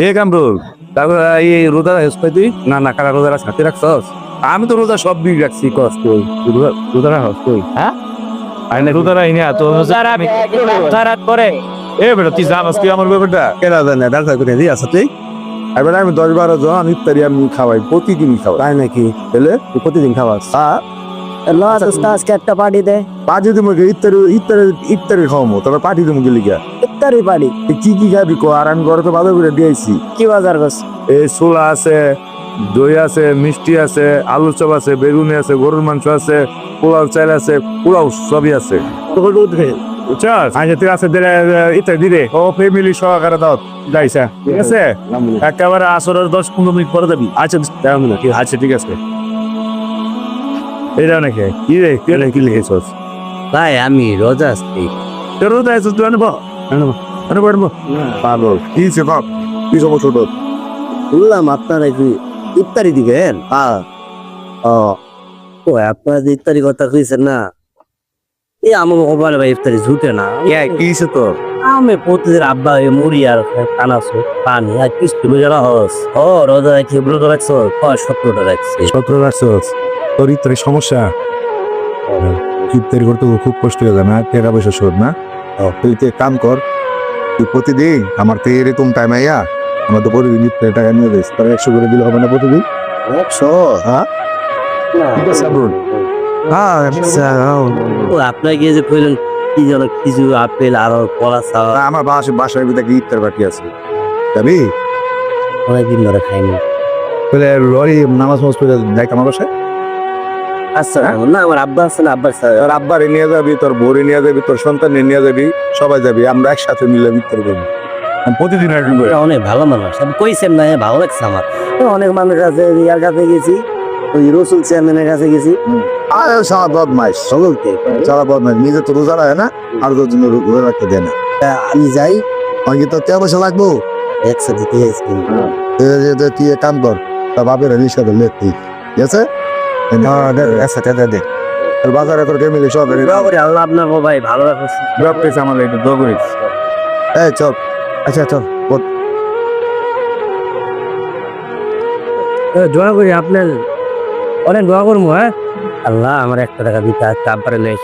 এ কামরুল তারপর এই রোজা তুই না না কারা রোজা সাথে রাখছস? আমি তো রোজা সব দিন রাখছি কস তুই রোজা রাখস তুই হ্যাঁ আইনে রোজা রাই না তো রোজা রাত করে এ বেটা তুই জানাস কি আমার ব্যাপারটা কেনা জানে ডাক্তার করে দিয়ে আসা তুই এবার আমি 10-12 জন ইফতারি আমি খাওয়াই প্রতিদিন খাওয়াই তাই নাকি তাহলে তুই প্রতিদিন খাওয়াস আজকে একটা পার্টি দে। পার্টি তুমি ইফতারি ইফতারি ইফতারি খাওয়াবো তবে পার্টি তুমি গেলি গা ইফতারি পার্টি কি কি খাবি কো আর আমি ঘরে তো বাজার করে দিয়েছি কি বাজার করছ? এই ছোলা আছে দই আছে মিষ্টি আছে আলু চপ আছে বেগুনি আছে গরুর মাংস আছে পোলাও চাল আছে পোলাও সবই আছে বুঝছস আচ্ছা ঠিক আছে ইত্যাদি দিরে ও ফ্যামিলি সহকারে দাও যাইছা ঠিক আছে একেবারে আসরের 10-15 মিনিট পরে যাবি আচ্ছা আচ্ছা ঠিক আছে এটা নাকি কি রে কি লিখেছস ভাই আমি রোজা আছি। তোর রোজা আছে তুই আনবো পাগল কি সে বাপ কি সমস্যা তোর শুনলাম আপনারা কি ইফতারি দিবেন? ও আপনারা যে ইফতারি কথা কইছেন না, এই আমার মোবাইল ভাই ইফতারি জুটে না। কি হয়েছে তোর আমি প্রতিদিন আব্বা মুড়ি আর কানাসো পানি আর কিছু যারা হস ও রোজা রাখছি রোজা রাখছো 17টা রাখছি। 17 রাখছস তোর ইত্যাদি সমস্যা ইফতারি করতে খুব কষ্ট হয়ে যায় না টাকা পয়সা শোধ না তুই তো এক কাম কর তুই প্রতিদিন আমার তো এরকম টাইম আইয়া আমার তো প্রতিদিন ইফতারি টাকা নিয়ে দিস তার 100 করে দিলে হবে না প্রতিদিন 100 হ্যাঁ ঠিক আছে আবরুল হ্যাঁ ও আপনার গিয়ে যে কইলেন কি যেন কিছু আপেল আর কলা চাওয়া আমার বাসায় ভিতরে ইফতার বাকি আছে যাবি অনেকদিন ধরে খাইনি। বলে লরি নামাজ মাজ পড়ে যাই আমার বাসায় আচ্ছা না আমার আব্বা আছে না আব্বার তোর আব্বারে নিয়ে যাবি তোর বউরে নিয়ে যাবি তোর সন্তান নিয়ে যাবি সবাই যাবি আমরা একসাথে মিলে ইফতার করবো প্রতিদিন একদিন করে অনেক ভালো মানুষ আমি কইছেন না ভালো লাগছে আমার। অনেক মানুষ আছে ইয়ার কাছে গেছি ওই রসুল চেয়ারম্যানের কাছে গেছি সারা বদমাইশ সকলকে সারা বদমাইশ নিজে তো রোজা রাখে না আর তোর জন্য রোজা রাখতে দেয় না আমি যাই আমাকে তো 10 পয়সা লাগবো একসাথে দিয়ে আসবো। তুই এক কাম কর তা বাপের হিসাবে লেখ তুই ঠিক আছে একসাথে দে তোর বাজারে তোর ফ্যামিলি সব আল্লাহ আপনার ভাই ভালো রাখছে ব্যাপারে আমার একটু দোয়া করিস এই চল আচ্ছা চল দোয়া করি আপনার অনেক দোয়া করবো। হ্যাঁ আল্লাহ আমার 1 টাকা দিতে আব্বারে লয়ে